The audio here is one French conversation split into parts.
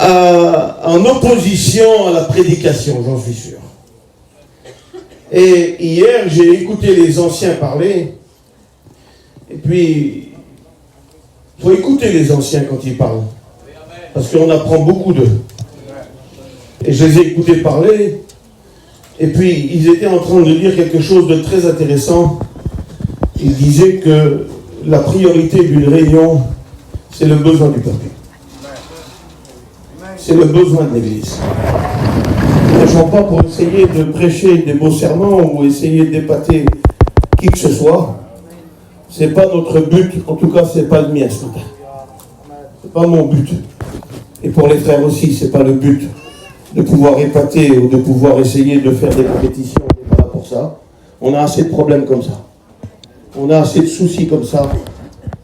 en opposition à la prédication, j'en suis sûr. Et hier, j'ai écouté les anciens parler. Et puis, il faut écouter les anciens quand ils parlent. Parce qu'on apprend beaucoup d'eux. Et je les ai écoutés parler. Et puis, ils étaient en train de dire quelque chose de très intéressant. Ils disaient que la priorité d'une réunion, c'est le besoin du peuple. C'est le besoin de l'Église. Ne prêchons pas pour essayer de prêcher des beaux sermons ou essayer d'épater qui que ce soit. Ce n'est pas notre but, en tout cas, ce n'est pas le mien ce matin. Ce n'est pas mon but. Et pour les frères aussi, ce n'est pas le but de pouvoir épater ou de pouvoir essayer de faire des compétitions. On n'est pas là pour ça. On a assez de problèmes comme ça. On a assez de soucis comme ça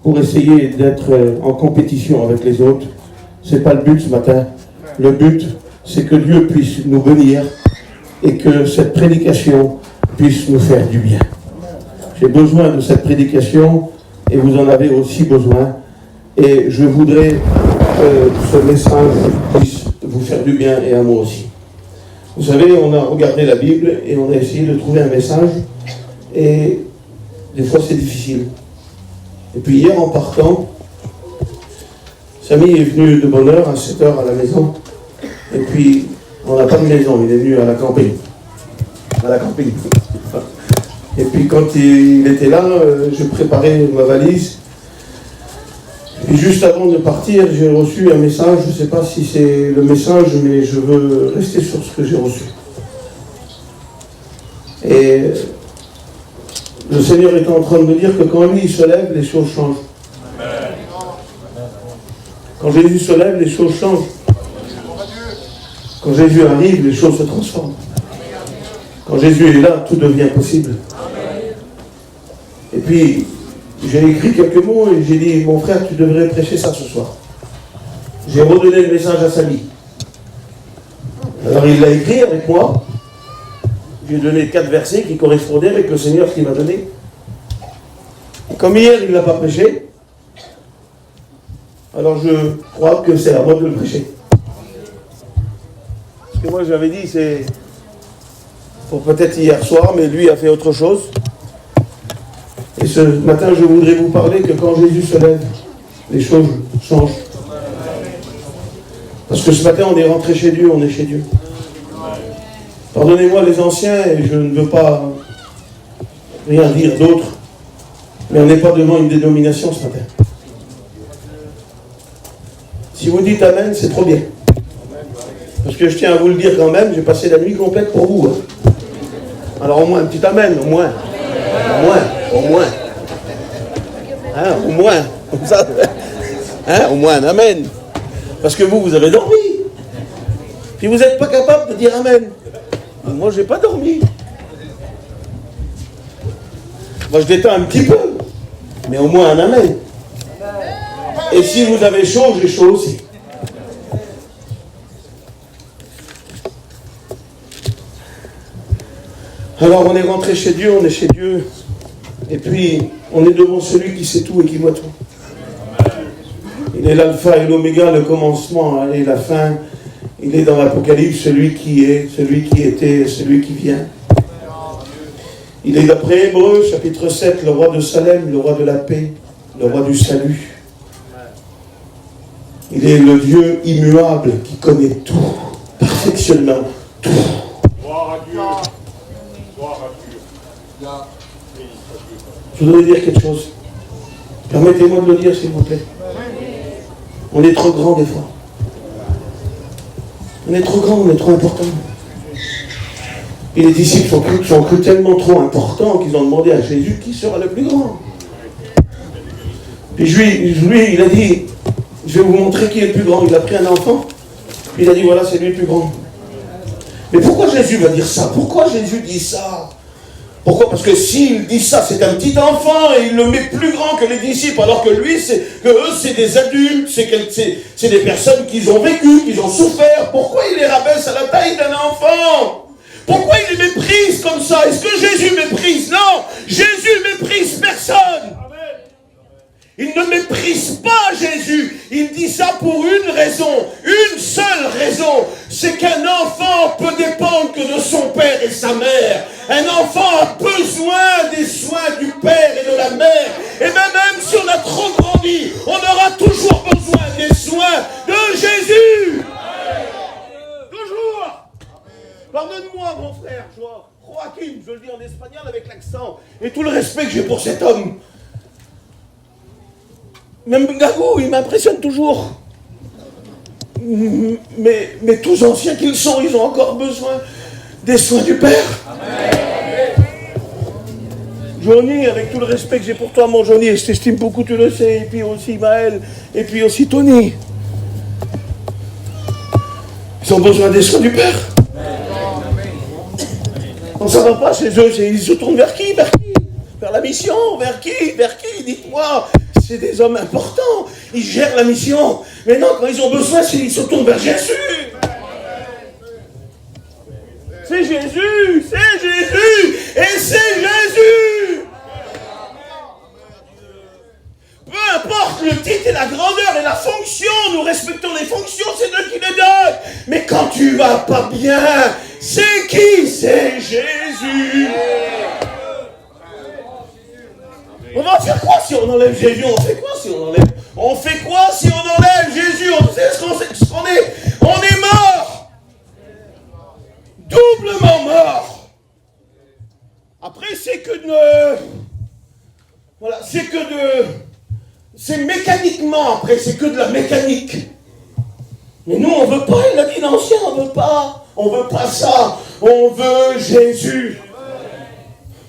pour essayer d'être en compétition avec les autres. Ce n'est pas le but ce matin. Le but, c'est que Dieu puisse nous bénir et que cette prédication puisse nous faire du bien. J'ai besoin de cette prédication et vous en avez aussi besoin. Et je voudrais que ce message puisse vous faire du bien et à moi aussi. Vous savez, on a regardé la Bible et on a essayé de trouver un message et des fois c'est difficile. Et puis hier en partant, Samy est venu de bonne heure à 7h à la maison. Et puis, on n'a pas de maison, il est venu à la campagne. À la campagne. Et puis, quand il était là, je préparais ma valise. Et juste avant de partir, j'ai reçu un message. Je ne sais pas si c'est le message, mais je veux rester sur ce que j'ai reçu. Et le Seigneur était en train de me dire que quand lui il se lève, les choses changent. Quand Jésus se lève, les choses changent. Quand Jésus arrive, les choses se transforment. Quand Jésus est là, tout devient possible. Et puis, j'ai écrit quelques mots et j'ai dit, mon frère, tu devrais prêcher ça ce soir. J'ai redonné le message à Samy. Alors il l'a écrit avec moi. J'ai donné 4 versets qui correspondaient avec le Seigneur qui m'a donné. Et comme hier, il ne l'a pas prêché, alors je crois que c'est à moi de le prêcher. Parce que moi j'avais dit, c'est pour peut-être hier soir, mais lui a fait autre chose. Et ce matin, je voudrais vous parler que quand Jésus se lève, les choses changent. Parce que ce matin, on est rentré chez Dieu, on est chez Dieu. Pardonnez-moi les anciens, et je ne veux pas rien dire d'autre, mais on n'est pas devant une dénomination ce matin. Si vous dites Amen, c'est trop bien. Parce que je tiens à vous le dire quand même, j'ai passé la nuit complète pour vous. Hein. Alors au moins un petit Amen, au moins. Au moins. Hein, au moins. Comme ça. Hein, au moins un Amen. Parce que vous avez dormi. Puis vous n'êtes pas capable de dire Amen. Moi, je n'ai pas dormi. Moi, je détends un petit peu. Mais au moins un Amen. Et si vous avez chaud, j'ai chaud aussi. Alors, on est rentré chez Dieu, on est chez Dieu. Et puis, on est devant celui qui sait tout et qui voit tout. Il est l'alpha et l'oméga, le commencement et la fin. Il est dans l'Apocalypse, celui qui est, celui qui était, celui qui vient. Il est d'après Hébreux, chapitre 7, le roi de Salem, le roi de la paix, le roi du salut. Il est le Dieu immuable qui connaît tout, perfectionnement, tout. Gloire à Dieu. Gloire à Dieu. Je voudrais dire quelque chose. Permettez-moi de le dire, s'il vous plaît. On est trop grand des fois. On est trop grand, on est trop important. Et les disciples sont cru tellement trop importants qu'ils ont demandé à Jésus qui sera le plus grand. Puis lui, il a dit, je vais vous montrer qui est le plus grand. Il a pris un enfant, puis il a dit, voilà, c'est lui le plus grand. Mais pourquoi Jésus va dire ça? Pourquoi Jésus dit ça? Pourquoi? Parce que s'il dit ça, c'est un petit enfant et il le met plus grand que les disciples, alors que lui, eux, c'est des adultes, c'est des personnes qui ont vécu, qui ont souffert. Pourquoi il les rabaisse à la taille d'un enfant? Pourquoi il les méprise comme ça? Est-ce que Jésus méprise? Non, Jésus méprise personne. Il ne méprise pas Jésus. Il dit ça pour une raison, une seule raison. C'est qu'un enfant peut dépendre que de son père et sa mère. Un enfant a besoin des soins du père et de la mère. Et même si on a trop grandi, on aura toujours besoin des soins de Jésus. Toujours. Pardonne-moi, mon frère, Joachim, je le dis en espagnol avec l'accent, et tout le respect que j'ai pour cet homme. Même Gagou, il m'impressionne toujours. Mais tous anciens qu'ils sont, ils ont encore besoin des soins du Père. Amen. Johnny, avec tout le respect que j'ai pour toi, mon Johnny, et je t'estime beaucoup, tu le sais, et puis aussi Maël, et puis aussi Tony. Ils ont besoin des soins du Père. On ne va pas chez eux, ils se tournent vers qui? Vers la mission? Vers qui? Dites-moi. C'est des hommes importants. Ils gèrent la mission. Mais non, quand ils ont besoin, ils se tournent vers Jésus. C'est Jésus. Et c'est Jésus. Peu importe le titre et la grandeur et la fonction, nous respectons les fonctions, c'est Dieu qui les donne. Mais quand tu vas pas bien, c'est qui? C'est Jésus. On va faire quoi si on enlève Jésus? On fait quoi si on enlève? On fait quoi si on enlève Jésus? On sait ce qu'on est. On est mort. Doublement mort. Après, c'est que de... Voilà, c'est mécaniquement, après, c'est que de la mécanique. Mais nous, on veut pas, il a dit l'ancien, on veut pas ça. On veut Jésus.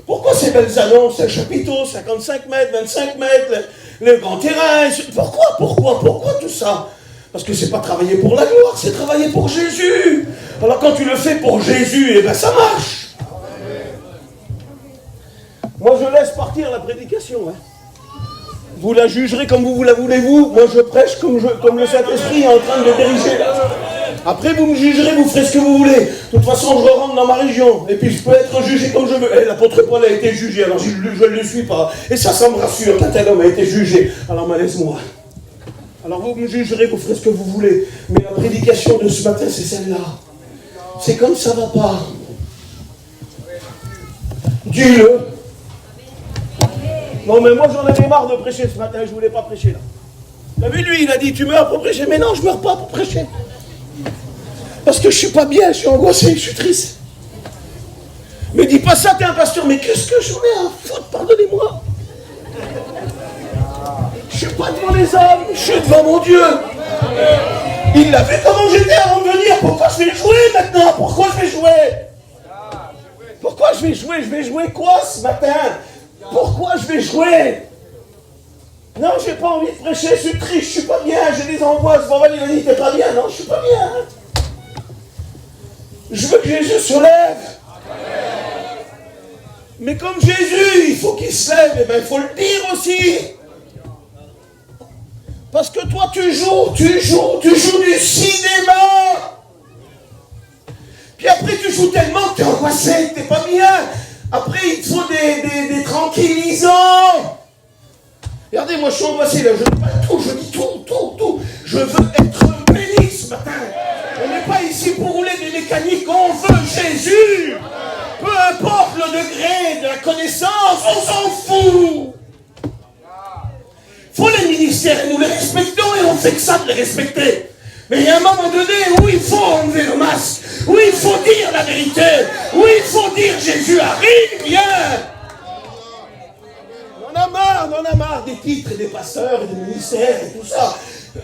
Pourquoi ces belles annonces, chapiteaux, 55 mètres, 25 mètres, le grand terrain? Pourquoi tout ça? Parce que c'est pas travailler pour la gloire, c'est travailler pour Jésus. Alors quand tu le fais pour Jésus, eh ben ça marche. Moi je laisse partir la prédication. Vous la jugerez comme vous la voulez-vous. Moi je prêche comme le Saint-Esprit est en train de diriger. Après, vous me jugerez, vous ferez ce que vous voulez. De toute façon, je rentre dans ma région. Et puis, je peux être jugé comme je veux. Et l'apôtre Paul a été jugé, alors je ne le suis pas. Et ça me rassure, qu'un tel homme a été jugé. Alors, laisse-moi. Alors, vous me jugerez, vous ferez ce que vous voulez. Mais la prédication de ce matin, c'est celle-là. C'est comme ça va pas. Dis-le. Non, mais moi, j'en avais marre de prêcher ce matin. Je ne voulais pas prêcher, là. Vous avez vu, lui, il a dit, tu meurs pour prêcher. Mais non, je ne meurs pas pour prêcher. Parce que je suis pas bien, je suis angoissé, je suis triste. Mais dis pas ça, t'es un pasteur, mais qu'est-ce que j'en ai à foutre, pardonnez-moi. Je suis pas devant les hommes, je suis devant mon Dieu. Il l'a vu comment j'étais avant de venir, pourquoi je vais jouer maintenant? Pourquoi je vais jouer? Je vais jouer quoi ce matin? Pourquoi je vais jouer? Non, j'ai pas envie de prêcher, je suis triste, je suis pas bien, j'ai des angoisses. Bon, il a dit, t'es pas bien? Non, je suis pas bien. Je veux que Jésus se lève. Mais comme Jésus, il faut qu'il se lève, et bien il faut le dire aussi. Parce que toi, tu joues du cinéma. Puis après, tu joues tellement que tu es angoissé, que tu n'es pas bien. Après, il te faut des tranquillisants. Regardez, moi, je suis angoissé, là, je dis pas tout, je dis tout. Je veux être béni ce matin. On n'est pas ici pour rouler des mécaniques, on veut Jésus. Peu importe le degré de la connaissance, on s'en fout. Il faut les ministères, et nous les respectons, et on fait que ça de les respecter. Mais il y a un moment donné où il faut enlever le masque, où il faut dire la vérité, où il faut dire Jésus arrive, viens. On en a marre des titres et des pasteurs et des ministères et tout ça.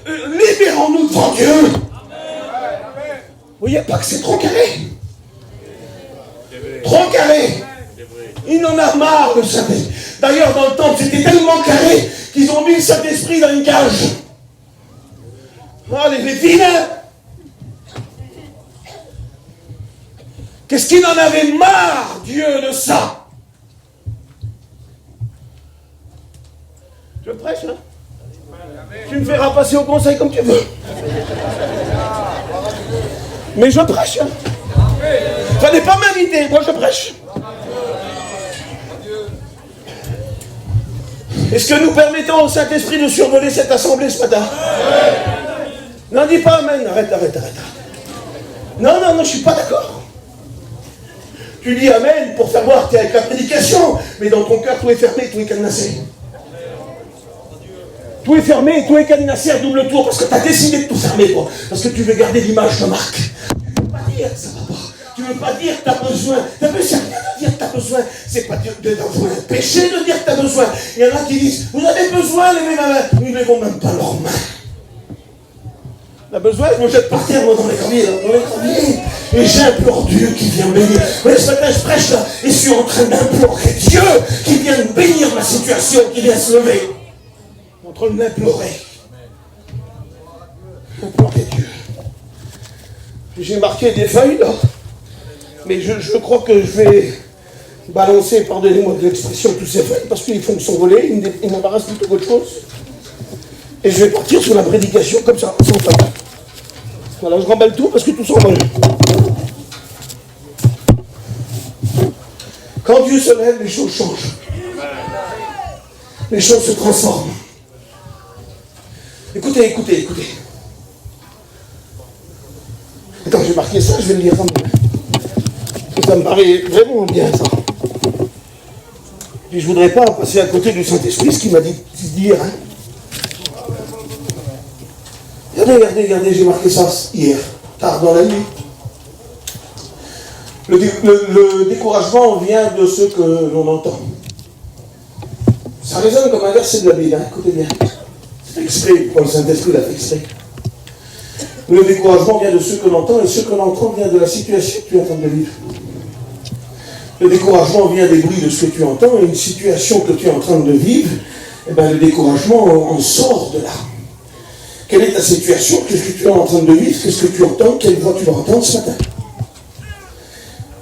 Libérons-nous devant Dieu. Vous voyez pas que c'est trop carré? Trop carré. Il en a marre de ça. D'ailleurs, dans le temple, c'était tellement carré qu'ils ont mis le Saint-Esprit dans une cage. Ah, les vilains. Qu'est-ce qu'il en avait marre, Dieu, de ça? Je prêche, hein? Tu me feras passer au conseil comme tu veux. Mais je prêche. Hein? Fallait pas m'inviter, moi je prêche. Est-ce que nous permettons au Saint-Esprit de survoler cette assemblée ce matin? Non, dis pas amen. Arrête. Non, je ne suis pas d'accord. Tu dis amen pour faire voir que tu es avec la prédication, mais dans ton cœur, tout est fermé, tout est cadenassé. Tout est fermé, tout est cadenassé à double tour, parce que tu as décidé de tout fermer, toi. Parce que tu veux garder l'image de Marc. Tu ne veux pas dire que ça va pas. Tu ne veux pas dire que tu as besoin. C'est rien de dire que tu as besoin. C'est pas d'avouer un péché de dire que tu as besoin. Il y en a qui disent, vous avez besoin, levez ma main. Nous ne levons même pas leurs mains. On a besoin, je me jette par terre, moi, dans les graviers, et j'implore Dieu qui vient bénir. Oui, ce matin, je prêche là, et je suis en train d'implorer Dieu qui vient bénir ma situation, qui vient se lever. Je suis en train de l'implorer. Implorer Dieu. J'ai marqué des feuilles, là, mais je crois que je vais balancer, pardonnez-moi de l'expression, tous ces feuilles, parce qu'ils font s'envoler, ils m'embarrassent plutôt qu'autre chose. Et je vais partir sur la prédication comme ça, sans feuille. Voilà, je remballe tout parce que tout s'envole. Quand Dieu se lève, les choses changent. Les choses se transforment. Écoutez. Attends, j'ai marqué ça, je vais le lire quand même. Ça me paraît vraiment bien, ça. Puis je ne voudrais pas passer à côté du Saint-Esprit, ce qu'il m'a dit de dire. Hein. Regardez, j'ai marqué ça hier, tard dans la nuit. Le découragement vient de ce que l'on entend. Ça résonne comme un verset de la Bible, hein, écoutez bien. C'est exprès, quand le Saint-Esprit l'a fait exprès. Le découragement vient de ce que l'on entend, et ce que l'on entend vient de la situation que tu es en train de vivre. Le découragement vient des bruits de ce que tu entends, et une situation que tu es en train de vivre, eh bien, le découragement en sort de là. Quelle est ta situation? Qu'est-ce que tu es en train de vivre? Qu'est-ce que tu entends? Quelle voix tu vas entendre ce matin?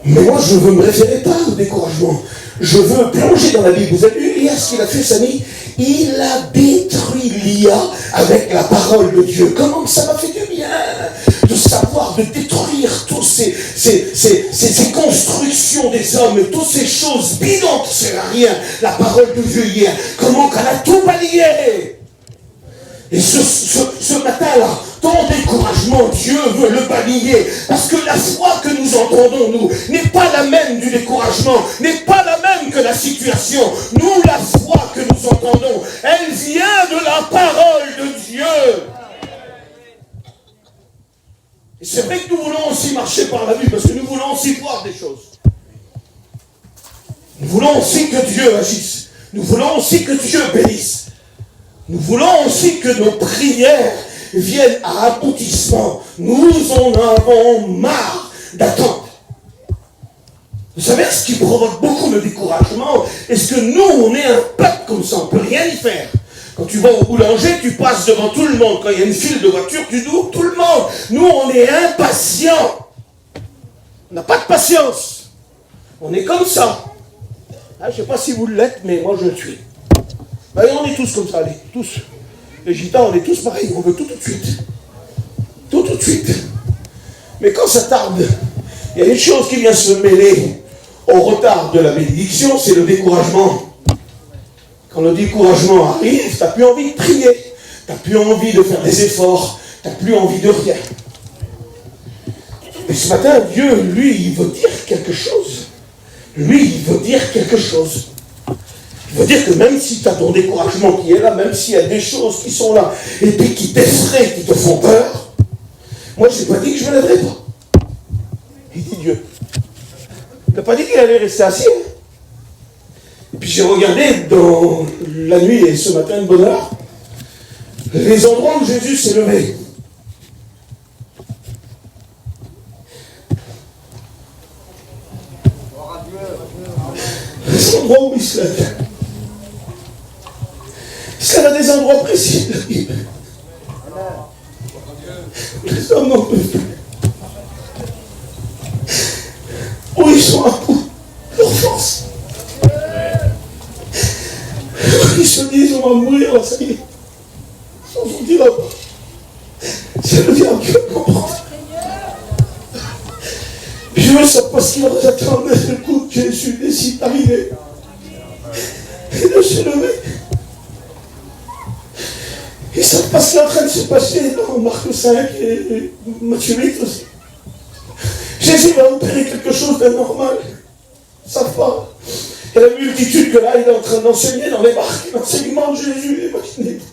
Mais moi, je ne veux me référer pas au découragement. Je veux plonger dans la Bible. Vous avez vu hier ce qu'il a fait, Samy? Il a détruit l'IA avec la parole de Dieu. Comment ça m'a fait du bien de savoir, de détruire toutes ces constructions des hommes, et toutes ces choses bidons qui ne servent à rien. La parole de Dieu hier, comment qu'elle a tout balayé. Et ce matin-là, ton découragement, Dieu veut le balayer. Parce que la foi que nous entendons, nous, n'est pas la même du découragement, n'est pas la même que la situation. Nous, la foi que nous entendons, elle vient de la parole de Dieu. Et c'est vrai que nous voulons aussi marcher par la vue, parce que nous voulons aussi voir des choses. Nous voulons aussi que Dieu agisse. Nous voulons aussi que Dieu bénisse. Nous voulons aussi que nos prières viennent à aboutissement. Nous en avons marre d'attendre. Vous savez ce qui provoque beaucoup de découragement? Est-ce que nous, on est un peuple comme ça, on ne peut rien y faire? Quand tu vas au boulanger, tu passes devant tout le monde. Quand il y a une file de voitures, tu doubles tout le monde. Nous, on est impatients. On n'a pas de patience. On est comme ça. Ah, je ne sais pas si vous l'êtes, mais moi je le suis. Allez, on est tous comme ça, allez, tous. Les gitans, on est tous pareils, on veut tout de suite. Tout de suite. Mais quand ça tarde, il y a une chose qui vient se mêler au retard de la bénédiction, c'est le découragement. Quand le découragement arrive, tu n'as plus envie de prier, tu n'as plus envie de faire des efforts, tu n'as plus envie de rien. Et ce matin, Dieu, lui, il veut dire quelque chose. Lui, il veut dire quelque chose. Il veut dire que même si tu as ton découragement qui est là, même s'il y a des choses qui sont là, et puis qui t'effraient, qui te font peur, moi je n'ai pas dit que je ne me lèverais pas. Il dit Dieu. Il n'a pas dit qu'il allait rester assis. Et puis j'ai regardé dans la nuit et ce matin de bonne heure, les endroits où Jésus s'est levé. Les endroits où il se lève. C'est à des endroits précis de la Bible. Les hommes n'en peuvent plus. Où ils sont à bout de leur force. Ils se disent on va mourir là, ça y est. On vous dira pas. C'est le diable qui va m'emporter. Je veux ça parce qu'il leur attendait le coup que Jésus décide d'arriver. Et de se lever. savent pas ce qui est en train de se passer dans Marc 5 et Matthieu 8 aussi. Jésus va opérer quelque chose d'anormal. Ils ne savent pas. Et la multitude que là, il est en train d'enseigner dans les barques, l'enseignement de Jésus, imaginez-vous.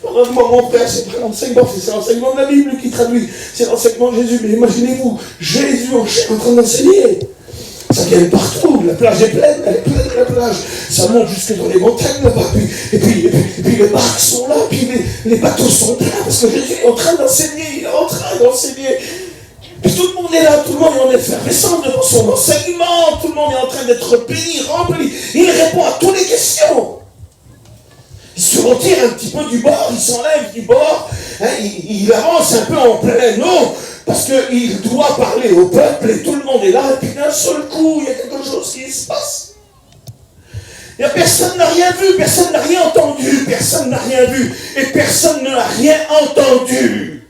Normalement, mon frère, c'est pas l'enseignement, c'est l'enseignement de la Bible qui traduit. C'est l'enseignement de Jésus. Mais imaginez-vous, Jésus en train d'enseigner. Ça vient de partout. La plage est pleine, elle est pleine la plage. Ça monte jusque dans les montagnes là-bas. Et puis les barques sont là, puis les bateaux sont pleins. Parce que Jésus est en train d'enseigner, il est en train d'enseigner. Puis tout le monde est là, tout le monde est en effervescence devant son enseignement. Tout le monde est en train d'être béni, rempli. Il répond à toutes les questions. Il se retire un petit peu du bord, il s'enlève du bord, hein, il avance un peu en pleine eau, parce qu'il doit parler au peuple, et tout le monde est là, et puis d'un seul coup, il y a quelque chose qui se passe. Et personne n'a rien vu, personne n'a rien entendu, personne n'a rien vu, et personne n'a rien entendu.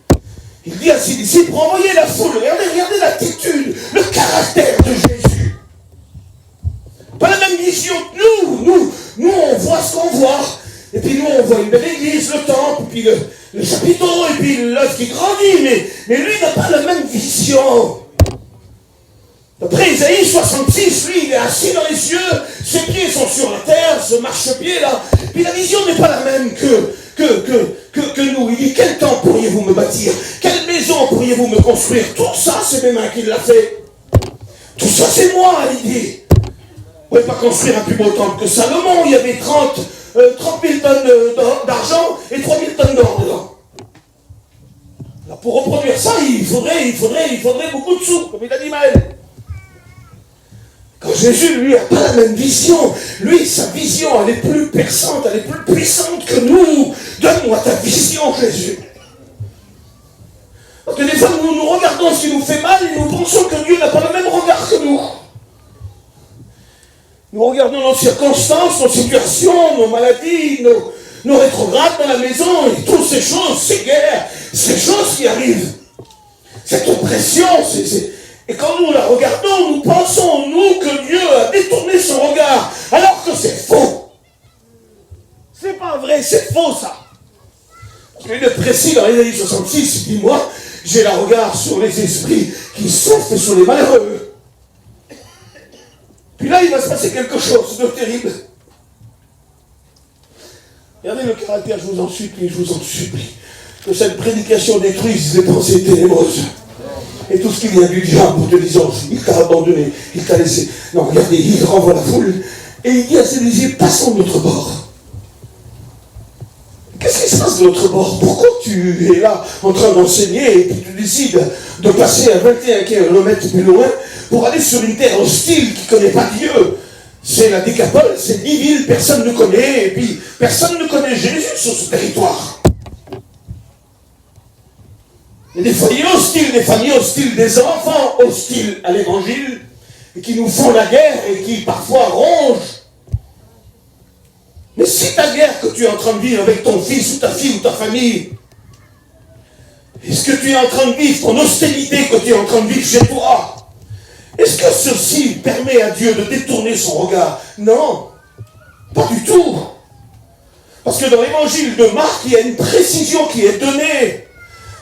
Il dit à ses disciples, envoyez la foule, regardez l'attitude, le caractère de Jésus. Pas la même vision que nous on voit ce qu'on voit. Et puis nous, on voit une belle église, le temple, puis le chapiteau, et puis l'œuvre qui grandit, mais lui n'a pas la même vision. D'après Isaïe 66, lui, il est assis dans les cieux, ses pieds sont sur la terre, ce marchepied là, puis la vision n'est pas la même que nous. Il dit, quel temple pourriez-vous me bâtir? Quelle maison pourriez-vous me construire? Tout ça, c'est mes mains qui l'a fait. Tout ça, c'est moi, il dit. Vous ne pouvez pas construire un plus beau temple que Salomon, il y avait 30 000 tonnes d'argent et 3 000 tonnes d'or dedans. Alors pour reproduire ça, il faudrait beaucoup de sous, comme il a dit Maël. Quand Jésus, lui, n'a pas la même vision, lui, sa vision, elle est plus perçante, elle est plus puissante que nous. Donne-moi ta vision, Jésus. Parce que des fois, nous regardons ce qui nous fait mal et nous pensons que Dieu n'a pas le même regard que nous. Nous regardons nos circonstances, nos situations, nos maladies, nos rétrogrades dans la maison, et toutes ces choses, ces guerres, ces choses qui arrivent. Cette oppression, et quand nous la regardons, nous pensons, nous, que Dieu a détourné son regard, alors que c'est faux. C'est pas vrai, c'est faux ça. Parce qu'il est précis dans Isaïe 66, il dit, moi, j'ai le regard sur les esprits qui souffrent et sur les malheureux. Puis là, il va se passer quelque chose de terrible. Regardez le caractère, je vous en supplie, que cette prédication détruise les pensées ténébreuses. Et tout ce qui vient du diable en te disant, il t'a abandonné, il t'a laissé. Non, regardez, il renvoie la foule, et il dit à ses disciples, passons de l'autre bord. Qu'est-ce qui se passe de l'autre bord? Pourquoi tu es là en train d'enseigner et puis tu décides de passer à 21 km plus loin pour aller sur une terre hostile qui ne connaît pas Dieu? C'est la Décapole, c'est 10 villes, personne ne connaît, et puis personne ne connaît Jésus sur ce territoire. Il y a des familles hostiles, des enfants hostiles à l'évangile, et qui nous font la guerre et qui parfois rongent. Mais si ta guerre que tu es en train de vivre avec ton fils ou ta fille ou ta famille, est-ce que tu es en train de vivre ton austérité que tu es en train de vivre chez toi, est-ce que ceci permet à Dieu de détourner son regard? Non, pas du tout. Parce que dans l'évangile de Marc, il y a une précision qui est donnée.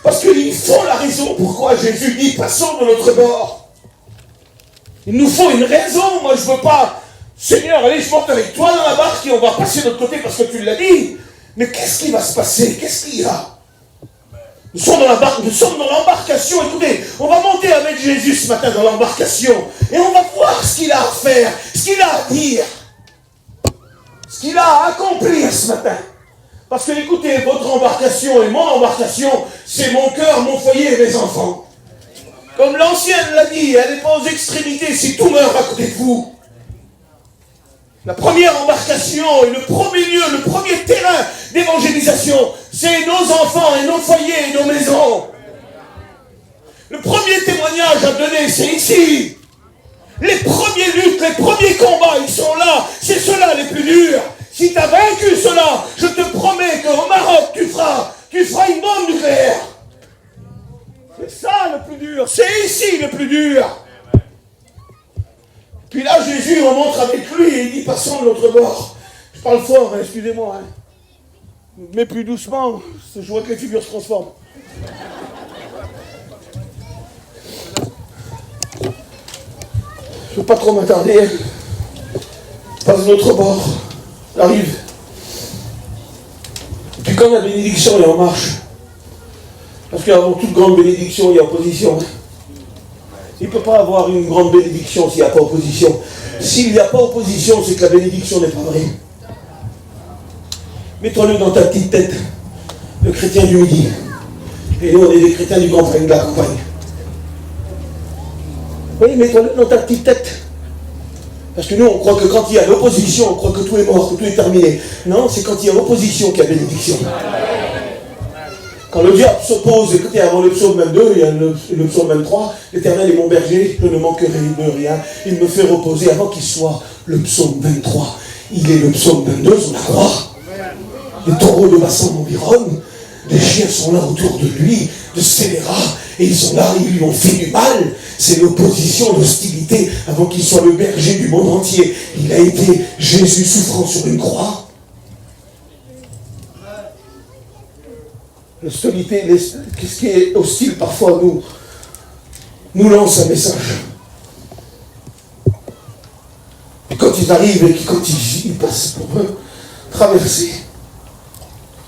Parce qu'il faut la raison pourquoi Jésus dit, passons de l'autre bord. Il nous faut une raison. Moi, je ne veux pas, Seigneur, allez, je monte avec toi dans la barque et on va passer de l'autre côté parce que tu l'as dit. Mais qu'est-ce qui va se passer? Qu'est-ce qu'il y a? Nous sommes dans la barque, nous sommes dans l'embarcation. Écoutez, on va monter avec Jésus ce matin dans l'embarcation et on va voir ce qu'il a à faire, ce qu'il a à dire, ce qu'il a à accomplir ce matin. Parce que écoutez, votre embarcation et mon embarcation, c'est mon cœur, mon foyer et mes enfants. Comme l'ancienne l'a dit, elle n'est pas aux extrémités si tout meurt à côté de vous. La première embarcation et le premier lieu, le premier terrain d'évangélisation, c'est nos enfants et nos foyers et nos maisons. Le premier témoignage à donner, c'est ici. Les premiers luttes, les premiers combats, ils sont là. C'est ceux-là les plus durs. Si tu as vaincu cela, je te promets qu'au Maroc, tu feras une bombe nucléaire. C'est ça le plus dur. C'est ici le plus dur. Puis là, Jésus remonte avec lui et il dit, passons de l'autre bord. Je parle fort, hein, excusez-moi. Hein. Mais plus doucement, je vois que les figures se transforment. Je ne veux pas trop m'attarder. Passe de l'autre bord. J'arrive. Et puis quand la bénédiction est en marche, parce qu'avant toute grande bénédiction, il y a opposition. Il ne peut pas avoir une grande bénédiction s'il n'y a pas opposition. S'il n'y a pas opposition, c'est que la bénédiction n'est pas vraie. Mets-toi-le dans ta petite tête, le chrétien du midi. Et nous, on est des chrétiens du Grand Prix de la campagne. Oui, mets-toi-le dans ta petite tête. Parce que nous, on croit que quand il y a l'opposition, on croit que tout est mort, que tout est terminé. Non, c'est quand il y a l'opposition qu'il y a bénédiction. Quand le diable s'oppose, écoutez, avant le psaume 22, il y a le psaume 23, l'Éternel est mon berger, je ne manquerai de rien. Il me fait reposer avant qu'il soit le psaume 23. Il est le psaume 22 sur la croix. Les taureaux de Bassan m'environnent, les chiens sont là autour de lui, de scélérats, et ils sont là, ils lui ont fait du mal. C'est l'opposition, l'hostilité, avant qu'il soit le berger du monde entier. Il a été Jésus souffrant sur une croix. L'hostilité, ce qui est hostile parfois nous lance un message. Et quand ils arrivent et quand ils passent pour traverser,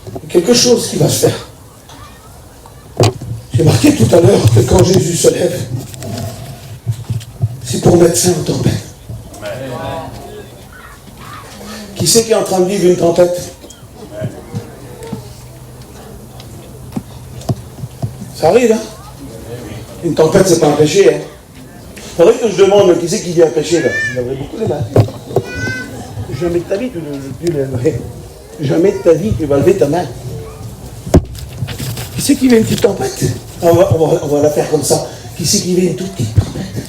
il y a quelque chose qui va se faire. J'ai marqué tout à l'heure que quand Jésus se lève, c'est pour mettre fin aux tempêtes. Qui c'est qui est en train de vivre une tempête? Ça arrive, hein? Une tempête, c'est pas un péché, hein? C'est vrai que je demande qui c'est qui vient pécher, là? Il y aurait beaucoup de mains. Jamais de ta vie, tu lèverais. Jamais de ta vie, tu vas lever ta main. Qui c'est qui vient une petite tempête? On va la faire comme ça. Qui c'est qui vient une toute petite tempête?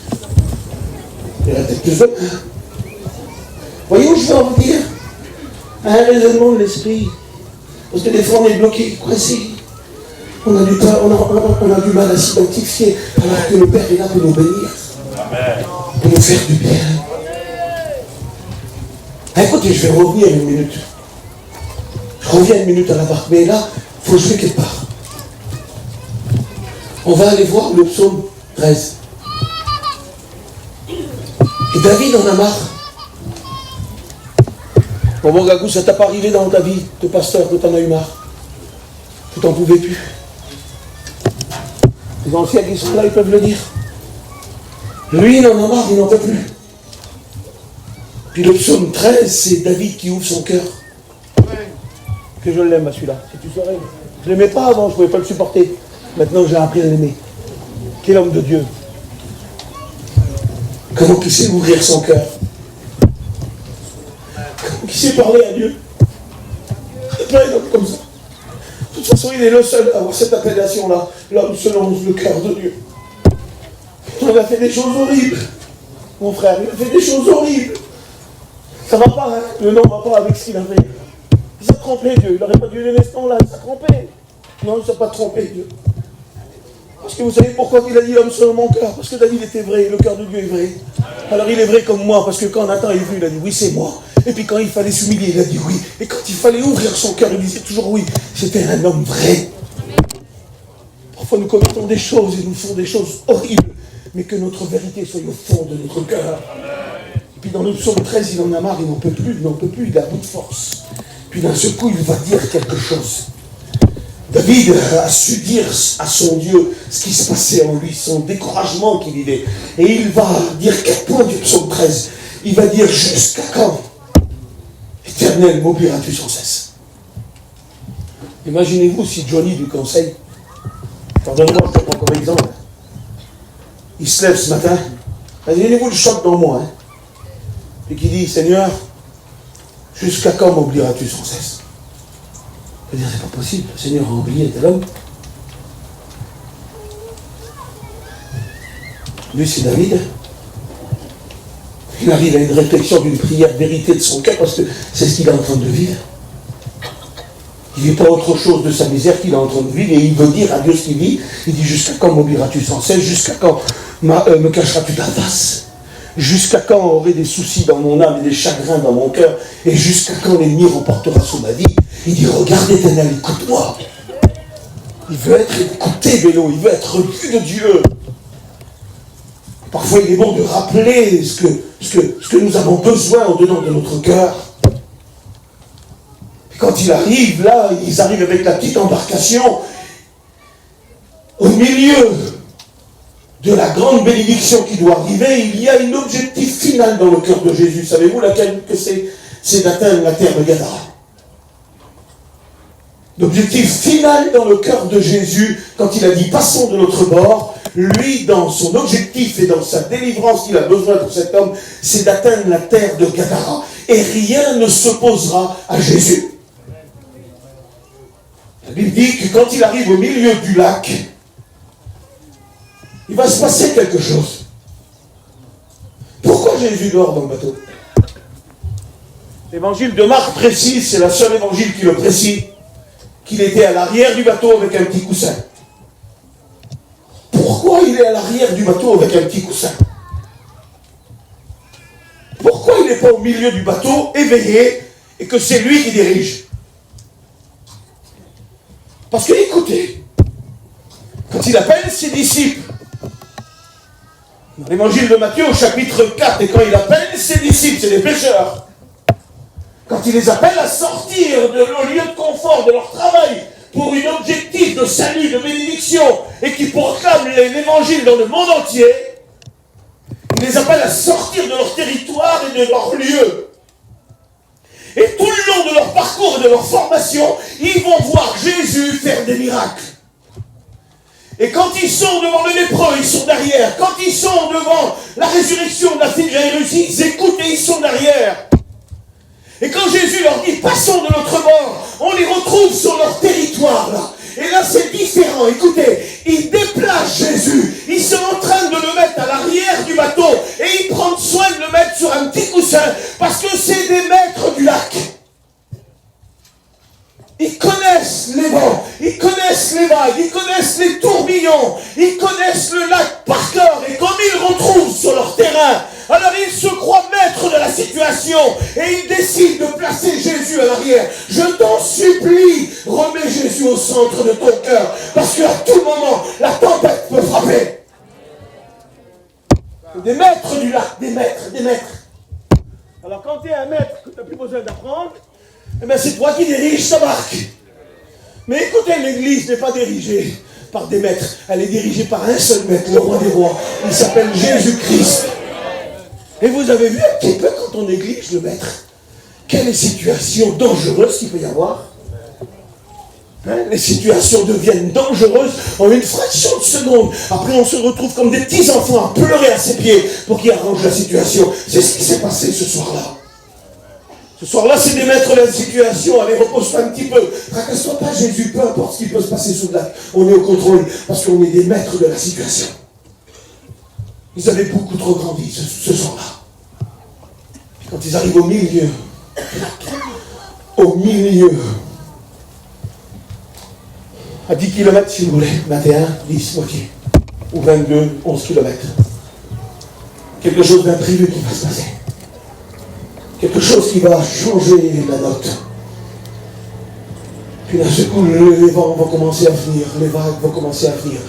Il y en a peut-être plus de mains. Voyez où je veux en venir? Un raisonnement de l'esprit. Parce que des fois, on est bloqué, coincé. On a du mal à s'identifier, alors que le Père est là pour nous bénir, pour nous faire du bien. Écoutez, je vais revenir une minute. Je reviens une minute à la barque, mais là, il faut jouer quelque part. On va aller voir le psaume 13. Et David en a marre. Bon, Gagou, ça t'a pas arrivé dans ta vie de pasteur que t'en as eu marre? Tu t'en pouvais plus? Les anciens qui sont là, ils peuvent le dire. Lui, il en a marre, il n'en peut plus. Puis le psaume 13, c'est David qui ouvre son cœur. Que je l'aime, celui-là, si tu saurais. Je ne l'aimais pas avant, je ne pouvais pas le supporter. Maintenant, j'ai appris à l'aimer. Quel homme de Dieu. Comment il sait ouvrir son cœur. Comment il sait parler à Dieu. Il y a plein d'hommes comme ça. De toute façon, il est le seul à avoir cette appellation-là, l'homme selon le cœur de Dieu. On a fait des choses horribles. Mon frère, il a fait des choses horribles. Ça ne va pas, hein? Le nom ne va pas avec ce qu'il a fait. Il s'est trompé, Dieu. Il n'aurait pas dû donner ce nom-là, il s'est trompé. Non, il ne s'est pas trompé, Dieu. Parce que vous savez pourquoi il a dit l'homme selon mon cœur? Parce que David était vrai, le cœur de Dieu est vrai. Alors il est vrai comme moi, parce que quand Nathan est venu, il a dit oui, c'est moi. Et puis quand il fallait s'humilier, il a dit oui. Et quand il fallait ouvrir son cœur, il disait toujours oui. C'était un homme vrai. Parfois nous commettons des choses et nous faisons des choses horribles, mais que notre vérité soit au fond de notre cœur. Et puis dans le psaume 13, il en a marre, il n'en peut plus, il est à bout de force. Puis d'un seul coup, il va dire quelque chose. David a su dire à son Dieu ce qui se passait en lui, son découragement qu'il vivait. Et il va dire 4 points du psaume 13. Il va dire jusqu'à quand, Éternel, m'oublieras-tu sans cesse? Imaginez-vous si Johnny du conseil, pardonnez-moi, je te prends comme exemple, il se lève ce matin, imaginez-vous le choc dans moi, hein, et qui dit, Seigneur, jusqu'à quand m'oublieras-tu sans cesse? Je veux dire, c'est pas possible, le Seigneur a oublié tel homme. Lui, c'est David. Il arrive à une réflexion d'une prière vérité de son cœur parce que c'est ce qu'il est en train de vivre. Il ne vit pas autre chose de sa misère qu'il est en train de vivre et il veut dire à Dieu ce qu'il vit. Il dit jusqu'à quand m'oublieras-tu sans cesse? Jusqu'à quand me cacheras-tu ta face? Jusqu'à quand aurai des soucis dans mon âme et des chagrins dans mon cœur? Et jusqu'à quand l'ennemi remportera sur ma vie? Il dit, regarde Éternel, écoute-moi. Il veut être écouté, Bélo, il veut être vu de Dieu. Parfois, il est bon de rappeler ce que nous avons besoin au-dedans de notre cœur. Et quand il arrive, là, ils arrivent avec la petite embarcation au milieu de la grande bénédiction qui doit arriver. Il y a un objectif final dans le cœur de Jésus. Savez-vous laquelle que c'est? C'est d'atteindre la terre de Gadara. L'objectif final dans le cœur de Jésus, quand il a dit passons de l'autre bord, lui, dans son objectif et dans sa délivrance qu'il a besoin pour cet homme, c'est d'atteindre la terre de Gadara. Et rien ne s'opposera à Jésus. La Bible dit que quand il arrive au milieu du lac, il va se passer quelque chose. Pourquoi Jésus dort dans le bateau? L'évangile de Marc précise, c'est la seule évangile qui le précise, qu'il était à l'arrière du bateau avec un petit coussin. Pourquoi il est à l'arrière du bateau avec un petit coussin? Pourquoi il n'est pas au milieu du bateau, éveillé, et que c'est lui qui dirige? Parce que, écoutez, quand il appelle ses disciples, dans l'évangile de Matthieu au chapitre 4, et quand il appelle ses disciples, c'est des pécheurs, quand il les appelle à sortir de leur lieu de confort, de leur travail, pour un objectif de salut, de bénédiction, et qui proclament l'évangile dans le monde entier, il les appelle à sortir de leur territoire et de leur lieu. Et tout le long de leur parcours et de leur formation, ils vont voir Jésus faire des miracles. Et quand ils sont devant le lépreux, ils sont derrière. Quand ils sont devant la résurrection de la fille de Jairus, ils écoutent et ils sont derrière. Et quand Jésus leur dit, passons de l'autre bord, on les retrouve sur leur territoire, là. Et là, c'est différent. Écoutez, ils déplacent Jésus. Ils sont en train de le mettre à l'arrière du bateau. Et ils prennent soin de le mettre sur un petit coussin. Parce que c'est des maîtres du lac. Ils connaissent les vents. Ils connaissent les vagues. Ils connaissent les tourbillons. Ils connaissent le lac par cœur. Et comme ils le retrouvent sur leur terrain, alors ils se croient maîtres de la situation et ils décident de placer Jésus à l'arrière. Je t'en supplie, remets Jésus au centre de ton cœur, parce qu'à tout moment, la tempête peut frapper. Des maîtres du lac, des maîtres, des maîtres. Alors quand tu es un maître que tu n'as plus besoin d'apprendre, eh bien c'est toi qui diriges ta barque. Mais écoutez, l'église n'est pas dirigée par des maîtres, elle est dirigée par un seul maître, le roi des rois. Il s'appelle Jésus-Christ. Et vous avez vu un petit peu quand on néglige le maître, quelle situation dangereuse qu'il peut y avoir. Les situations deviennent dangereuses en une fraction de seconde. Après, on se retrouve comme des petits enfants à pleurer à ses pieds pour qu'il arrange la situation. C'est ce qui s'est passé ce soir-là. Ce soir-là, c'est des maîtres de la situation. Allez, repose-toi un petit peu. Tracasse-toi pas, Jésus, peu importe ce qui peut se passer sous le lac. On est au contrôle parce qu'on est des maîtres de la situation. Ils avaient beaucoup trop grandi ce soir-là. Quand ils arrivent au milieu, à 10 km si vous voulez, 21, 10, moitié, ou 22, 11 km. Quelque chose d'imprévu qui va se passer. Quelque chose qui va changer la note. Puis d'un seul coup, les vents vont commencer à venir, les vagues vont commencer à venir.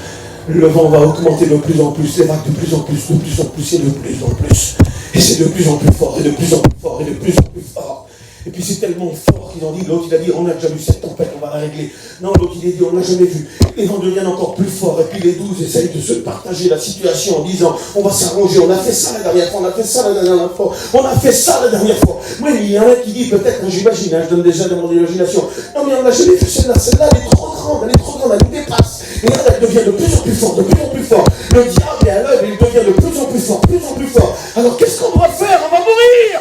Le vent va augmenter de plus en plus, les vagues de plus en plus, de plus en plus et de plus en plus. Et c'est de plus en plus fort, et de plus en plus fort, et de plus en plus fort. Et puis c'est tellement fort qu'ils ont dit, l'autre il a dit, on a déjà vu cette tempête, on va la régler. Non, l'autre il a dit, on l'a jamais vu. Les vents deviennent encore plus forts, et puis les 12 essayent de se partager la situation en disant, on va s'arranger, on a fait ça la dernière fois, on a fait ça la dernière fois, on a fait ça la dernière fois. Moi, il y en a qui dit, peut-être, j'imagine, je donne déjà de mon imagination, non mais on n'a jamais vu celle-là, elle est trop grande, elle nous dépasse. Et là, elle devient de plus en plus fort, de plus en plus fort. Le diable est à l'œuvre, il devient de plus en plus fort, de plus en plus fort. Alors qu'est-ce qu'on doit faire? On va mourir!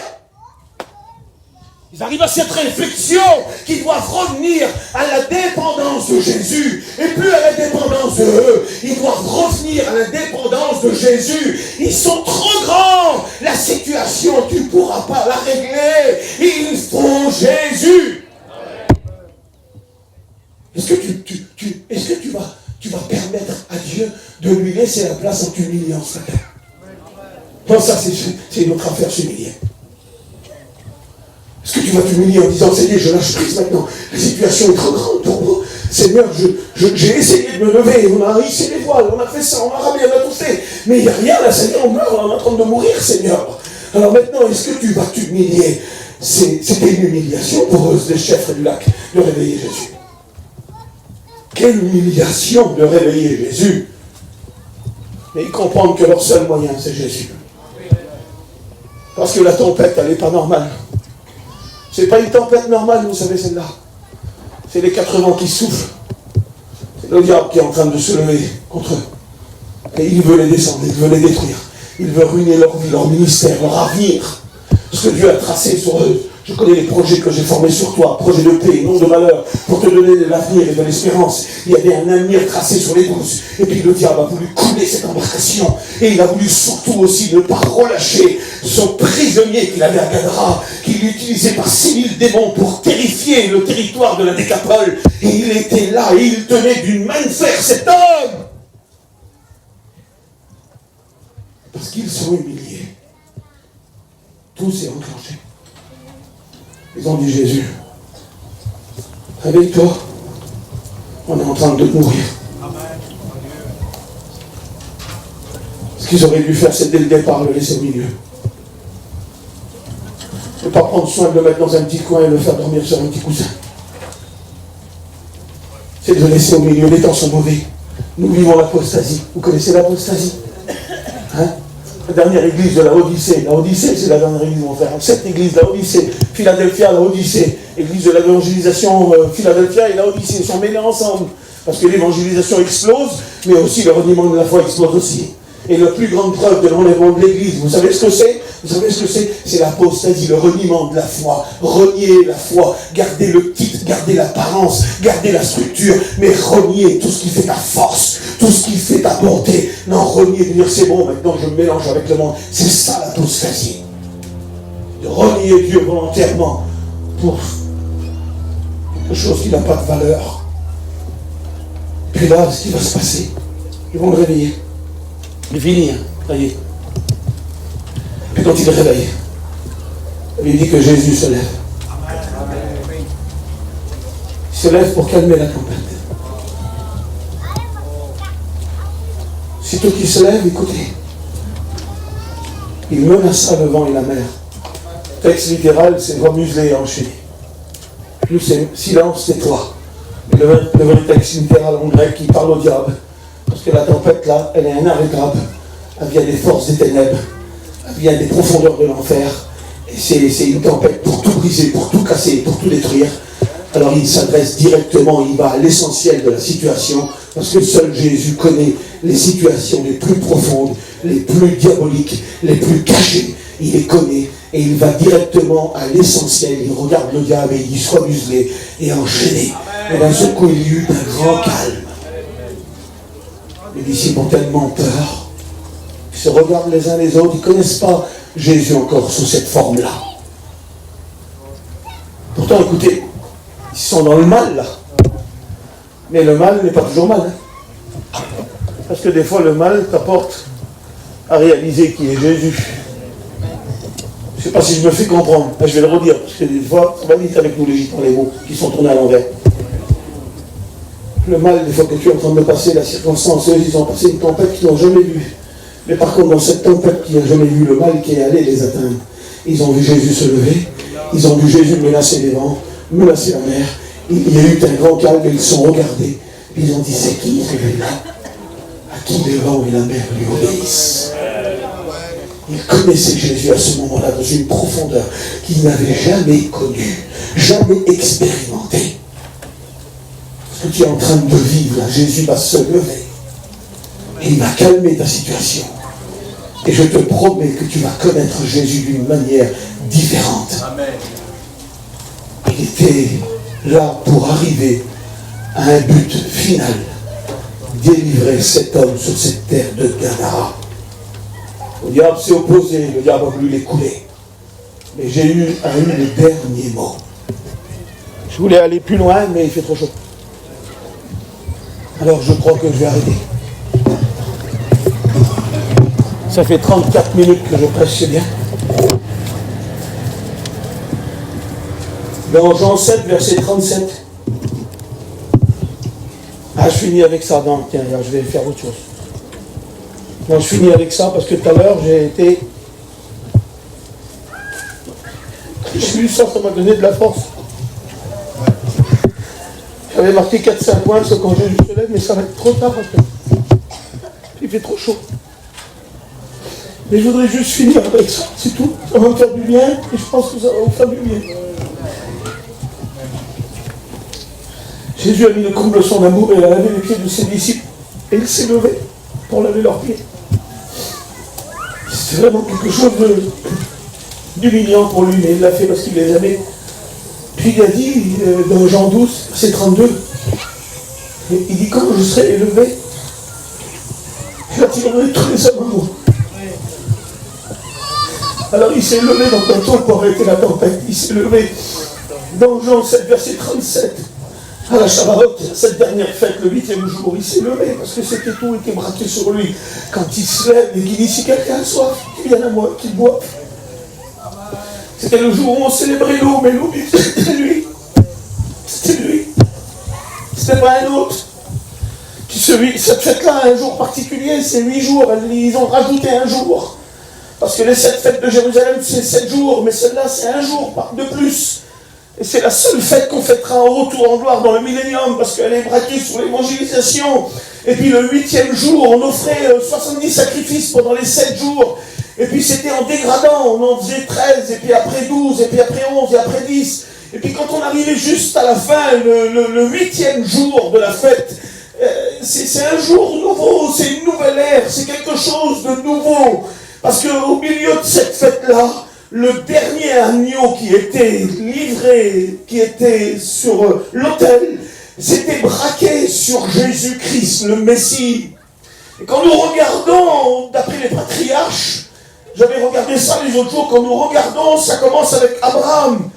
Ils arrivent à cette réflexion qu'ils doivent revenir à la dépendance de Jésus et plus à la dépendance de eux. Ils doivent revenir à la dépendance de Jésus. Ils sont trop grands. La situation, tu ne pourras pas la régler. Il faut Jésus. Est-ce que tu vas permettre à Dieu de lui laisser la place en t'humiliant ce matin? Non, ça, c'est une autre affaire, s'humilier. Est-ce que tu vas t'humilier en disant, Seigneur, je lâche prise maintenant, la situation est trop grande pour moi. Seigneur, j'ai essayé de me lever, on a hissé les voiles, on a fait ça, on a ramené, on a tout fait, mais il n'y a rien là, Seigneur, on meurt, on est en train de mourir, Seigneur. Alors maintenant, est-ce que tu vas t'humilier? C'était une humiliation pour eux, les chefs du lac, de réveiller Jésus. Quelle humiliation de réveiller Jésus. Mais ils comprennent que leur seul moyen, c'est Jésus. Parce que la tempête, elle n'est pas normale. C'est pas une tempête normale, vous savez, celle-là. C'est les 4 vents qui soufflent. C'est le diable qui est en train de se lever contre eux. Et il veut les descendre, il veut les détruire. Il veut ruiner leur vie, leur ministère, leur avenir. Ce que Dieu a tracé sur eux. Je connais les projets que j'ai formés sur toi, projets de paix, non de malheur, pour te donner de l'avenir et de l'espérance. Il y avait un avenir tracé sur les 12. Et puis le diable a voulu couler cette embarcation. Et il a voulu surtout aussi ne pas relâcher son prisonnier qu'il avait à Gadara, qu'il utilisait par 6000 démons pour terrifier le territoire de la Décapole. Et il était là, et il tenait d'une main de fer cet homme. Parce qu'ils sont humiliés. Tout s'est enclenché. Ils ont dit, Jésus, réveille-toi, on est en train de mourir. Ce qu'ils auraient dû faire, c'est dès le départ le laisser au milieu. Ne pas prendre soin de le mettre dans un petit coin et le faire dormir sur un petit coussin. C'est de le laisser au milieu. Les temps sont mauvais. Nous vivons l'apostasie. Vous connaissez l'apostasie? Hein? La dernière église de la Odyssée. La Odyssée, c'est la dernière église, mon frère. Cette église, la Odyssée. Philadelphia, la Odyssée. Église de l'évangélisation, Philadelphia et la Odyssée sont mêlés ensemble. Parce que l'évangélisation explose, mais aussi le reniement de la foi explose aussi. Et la plus grande preuve de l'enlèvement de l'église, vous savez ce que c'est? Vous savez ce que c'est? C'est l'apostasie, le reniement de la foi. Renier la foi, garder le titre, garder l'apparence, garder la structure, mais renier tout ce qui fait ta force, tout ce qui fait ta bonté. Non, renier, de dire c'est bon, maintenant je me mélange avec le monde. C'est ça l'apostasie. De renier Dieu volontairement pour quelque chose qui n'a pas de valeur. Puis là, ce qui va se passer, ils vont le réveiller. Il finit, ça y est. Puis quand il le réveille, il dit que Jésus se lève. Il se lève pour calmer la tempête. Sitôt qu'il se lève, écoutez, il menaça le vent et la mer. Texte littéral, c'est voix muselée et enchaînée. Nous, c'est silence, tais-toi. Le vrai texte littéral en grec, il parle au diable. Parce que la tempête, là, elle est inarrêtable. Elle vient des forces des ténèbres. Elle vient des profondeurs de l'enfer. Et c'est une tempête pour tout briser, pour tout casser, pour tout détruire. Alors il s'adresse directement, il va à l'essentiel de la situation. Parce que seul Jésus connaît les situations les plus profondes, les plus diaboliques, les plus cachées. Il les connaît et il va directement à l'essentiel. Il regarde le diable et il dit sois muselé et enchaîné. Et d'un seul coup, il y eut un grand calme. Les disciples ont tellement peur. Ils se regardent les uns les autres. Ils ne connaissent pas Jésus encore sous cette forme-là. Pourtant, écoutez, ils sont dans le mal, là. Mais le mal n'est pas toujours mal. Hein. Parce que des fois, le mal t'apporte à réaliser qui est Jésus. Je ne sais pas si je me fais comprendre. Je vais le redire, parce que des fois, ça va vite avec nous, les gitans, les mots qui sont tournés à l'envers. Le mal, des fois que tu es en train de passer, la circonstance, eux, ils ont passé une tempête qu'ils n'ont jamais vue. Mais par contre, dans cette tempête qu'ils n'ont jamais vue, le mal qui est allé les atteindre, ils ont vu Jésus se lever, ils ont vu Jésus menacer les vents, menacer la mer. Il y a eu un grand calme et ils se sont regardés. Ils ont dit, c'est qui celui-là? À qui les vents et la mer lui obéissent? Ils connaissaient Jésus à ce moment-là dans une profondeur qu'ils n'avaient jamais connue, jamais expérimentée. Ce que tu es en train de vivre, là, Jésus va se lever et il va calmer ta situation. Et je te promets que tu vas connaître Jésus d'une manière différente. Amen. Il était là pour arriver à un but final, délivrer cet homme sur cette terre de Gadara. Le diable s'est opposé, le diable a voulu l'écouler. Mais Jésus a eu le dernier mot. Je voulais aller plus loin, mais il fait trop chaud. Alors je crois que je vais arrêter. Ça fait 34 minutes que je prêche, c'est bien. Dans Jean 7, verset 37. Ah, je finis avec ça. Non, tiens, je vais faire autre chose. Non, je finis avec ça parce que tout à l'heure, j'ai lu ça, ça m'a donné de la force. J'avais marqué 4-5 points ce congé du soleil, mais ça va être trop tard en fait. Il fait trop chaud. Mais je voudrais juste finir avec ça, c'est tout. Ça va me faire du bien et je pense que ça va vous faire du bien. Jésus a mis le comble de son amour et a lavé les pieds de ses disciples. Et il s'est levé pour laver leurs pieds. C'était vraiment quelque chose d'humiliant pour lui, mais il l'a fait parce qu'il les aimait. Puis il a dit, dans Jean 12, verset 32, il dit, quand je serai élevé, j'attirerai tous les hommes à moi. Alors il s'est levé dans le bateau pour arrêter la tempête. Il s'est levé dans Jean 7, verset 37. À la Shavuot, cette dernière fête, le 8e jour, il s'est levé parce que c'était tout était braqué sur lui. Quand il se lève et qu'il dit, si quelqu'un a soif, qu'il vienne à moi, qu'il boive. C'était le jour où on célébrait l'eau, mais l'eau, c'était lui. C'était lui. C'était pas un autre. Puis cette fête-là, un jour particulier, c'est 8 jours. Ils ont rajouté un jour. Parce que les 7 fêtes de Jérusalem, c'est 7 jours, mais celle-là, c'est un jour de plus. Et c'est la seule fête qu'on fêtera en retour en gloire dans le millénium, parce qu'elle est braquée sur l'évangélisation. Et puis le 8e jour, on offrait 70 sacrifices pendant les 7 jours. Et puis c'était en dégradant, on en faisait 13, et puis après 12, et puis après 11, et après 10. Et puis quand on arrivait juste à la fin, le 8e jour de la fête, c'est un jour nouveau, c'est une nouvelle ère, c'est quelque chose de nouveau. Parce qu'au milieu de cette fête-là, le dernier agneau qui était livré, qui était sur l'autel, s'était braqué sur Jésus-Christ, le Messie. Et quand nous regardons, d'après les patriarches, j'avais regardé ça les autres jours, quand nous regardons, ça commence avec Abraham.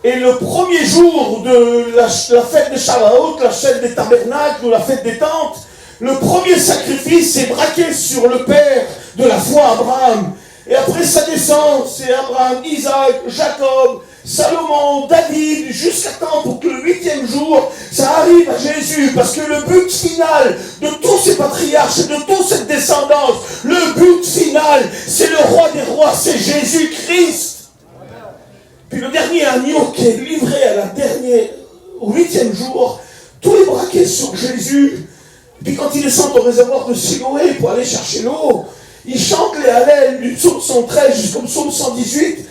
Et le premier jour de la fête de Shavuot, la fête des tabernacles ou la fête des tentes, le premier sacrifice est braqué sur le père de la foi, Abraham. Et après ça descend, c'est Abraham, Isaac, Jacob, Salomon, David, jusqu'à temps pour que le 8e jour, ça arrive à Jésus. Parce que le but final de tous ces patriarches, de toute cette descendance, le but final, c'est le roi des rois, c'est Jésus-Christ. Puis le dernier agneau qui est livré au 8e jour, tout est braqué sur Jésus. Puis quand ils descendent au réservoir de Siloé pour aller chercher l'eau, ils chantent les Hallel du psaume 113 jusqu'au psaume 118.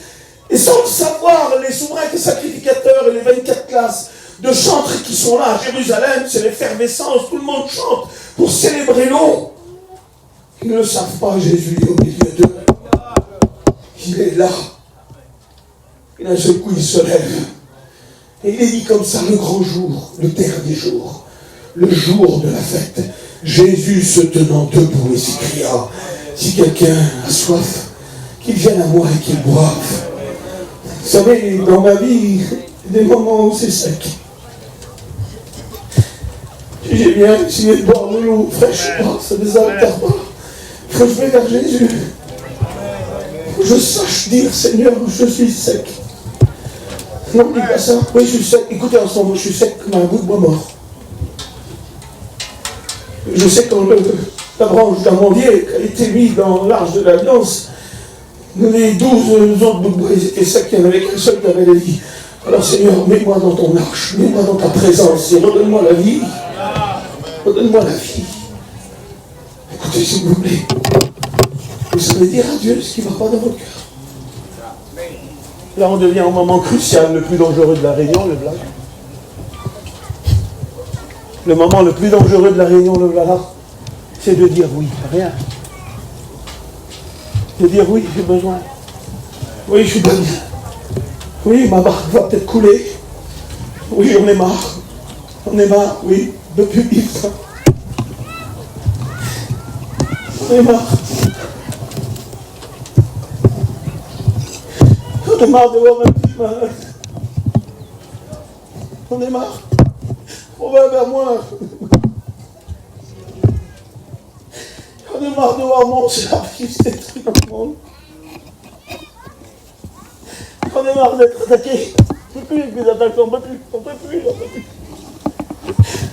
Et sans le savoir, les souverains et sacrificateurs et les 24 classes de chantres qui sont là à Jérusalem, c'est l'effervescence, tout le monde chante pour célébrer l'eau. Ils ne le savent pas, Jésus est au milieu d'eux. Il est là. Et d'un seul coup, il se lève. Et il est dit comme ça, le grand jour, le dernier jour, le jour de la fête. Jésus se tenant debout et s'écria, si quelqu'un a soif, qu'il vienne à moi et qu'il boive. Vous savez, dans ma vie, il y a des moments où c'est sec. J'ai bien essayé de boire de l'eau fraîche, ça ne les altère pas. Il faut que je vais vers Jésus. Il faut que je sache dire, Seigneur, je suis sec. Non, dis pas ça. Oui, je suis sec. Écoutez, en ce moment, je suis sec comme un bout de bois mort. Je sais quand la branche d'amandier qui a été mise dans l'arche de l'Alliance, les 12 autres bouts de bois, ils étaient secs, il y en avait qu'un seul qui avait la vie. Alors Seigneur, mets-moi dans ton arche, mets-moi dans ta présence et redonne-moi la vie. Redonne-moi la vie. Écoutez, s'il vous plaît, vous savez dire à Dieu ce qui ne va pas dans votre cœur. Là, on devient au moment crucial, le plus dangereux de la réunion, le blague. Le moment le plus dangereux de la réunion, le voilà, c'est de dire oui, rien. De dire oui, j'ai besoin. Oui, je suis bien. Oui, ma barque va peut-être couler. Oui, on est marre. On est marre, oui, depuis vivre ça. On est marre. On est marre de voir un petit malade. On est marre. On va vers moi. J'en ai marre de voir mon service détruit dans le monde. J'en ai marre d'être attaqué. Je ne peux plus avec mes attaques, j'en peux plus.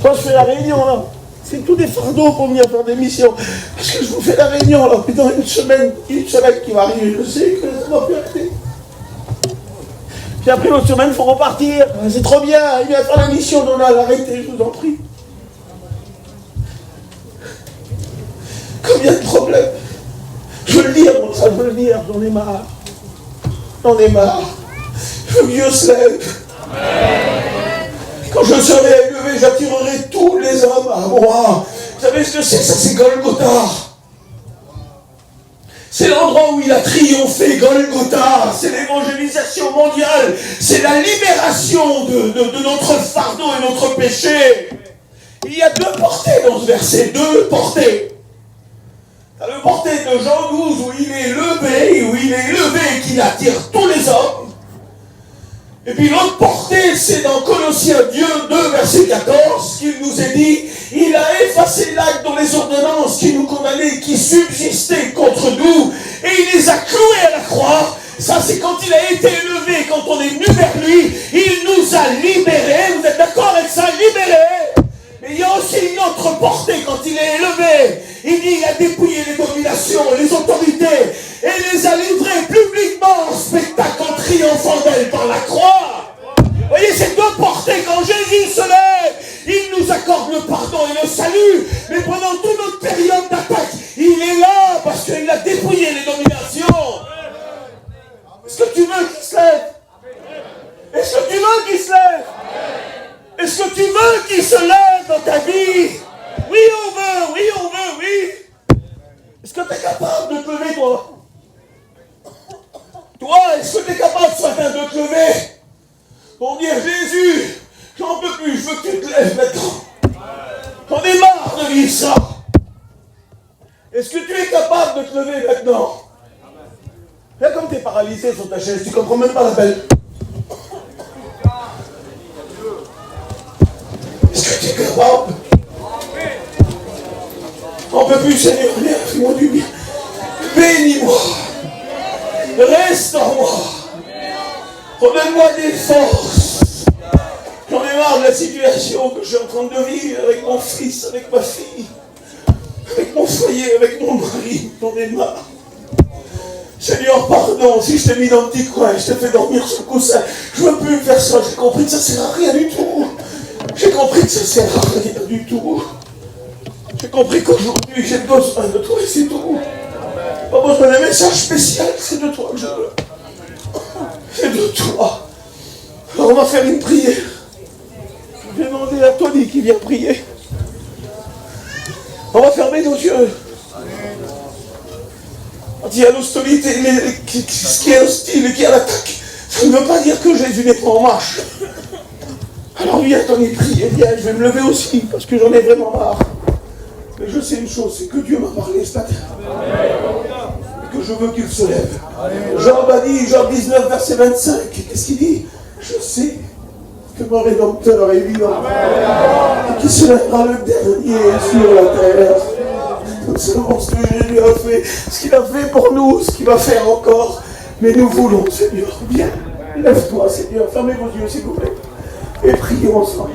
Quand je fais la réunion là, c'est tous des fardeaux pour venir faire des missions. Parce que je vous fais la réunion là, puis dans une semaine qui va arriver, je sais que ça va plus arrêter. Puis après l'autre semaine, il faut repartir. C'est trop bien, il vient faire la mission, on a l'arrêter, je vous en prie. Combien de problèmes. Je veux le dire, bon, ça, je veux le dire, j'en ai marre. Que Dieu se lève. Quand je serai élevé, j'attirerai tous les hommes à moi. Vous savez ce que c'est? Ça, c'est Golgotha. C'est l'endroit où il a triomphé, Golgotha. C'est l'évangélisation mondiale. C'est la libération de notre fardeau et notre péché. Il y a deux portées dans ce verset, deux portées. T'as le porté de Jean 12 où il est élevé et qu'il attire tous les hommes. Et puis l'autre portée, c'est dans Colossiens 2, verset 14, qu'il nous est dit, il a effacé l'acte dans les ordonnances qui nous condamnaient, qui subsistaient contre nous, et il les a cloués à la croix. Ça, c'est quand il a été élevé, quand on est venu vers lui, il nous a libérés. Vous êtes d'accord avec ça? Libérés. Mais il y a aussi une autre portée quand il est élevé. Il dit, il a dépouillé les dominations et les autorités et les a livrées publiquement en spectacle en triomphant d'elles par la croix. Vous voyez, ces deux portées, quand Jésus se lève, il nous accorde le pardon et le salut. Mais pendant toute notre période d'attaque, il est là parce qu'il a dépouillé les dominations. Est-ce que tu veux qu'il se lève? Est-ce que tu veux qu'il se lève? Est-ce que tu veux qu'il se lève dans ta vie? Oui, on veut, oui. Est-ce que tu es capable de te lever, toi? Toi, est-ce que tu es capable ce matin de te lever? Pour dire, Jésus, j'en peux plus, je veux que tu te lèves maintenant. J'en ai marre de vivre ça. Est-ce que tu es capable de te lever maintenant? Là, comme tu es paralysé sur ta chaise, tu comprends même pas l'appel. Est-ce que tu es capable? On ne peut plus, Seigneur, viens, fais-moi du bien. Bénis-moi. Reste en moi. Redonne-moi des forces. J'en ai marre de la situation que je suis en train de vivre avec mon fils, avec ma fille, avec mon foyer, avec mon mari. J'en ai marre. Seigneur, pardon, si je t'ai mis dans le petit coin, je t'ai fait dormir sur le coussin. Je ne veux plus faire ça. J'ai compris que ça ne sert à rien du tout. J'ai compris que ça ne sert à rien du tout. J'ai compris qu'aujourd'hui, j'ai besoin de toi et c'est tout. Pas besoin d'un message spécial, c'est de toi que je veux. C'est de toi. Alors on va faire une prière. Je vais demander à Tony qui vient prier. On va fermer nos yeux. On dit à l'hostilité, ce qui est hostile et qui est à l'attaque, ça ne veut pas dire que Jésus n'est pas en marche. Alors viens Tony prier, viens, je vais me lever aussi, parce que j'en ai vraiment marre. Mais je sais une chose, c'est que Dieu m'a parlé ce matin. Et que je veux qu'il se lève. Job a dit, Job 19, verset 25, qu'est-ce qu'il dit? Je sais que mon Rédempteur est vivant. Et qu'il se lèvera le dernier sur la terre. Nous savons ce que Jésus a fait, ce qu'il a fait pour nous, ce qu'il va faire encore. Mais nous voulons, Seigneur, viens, lève-toi, Seigneur, fermez vos yeux, s'il vous plaît. Et prions ensemble.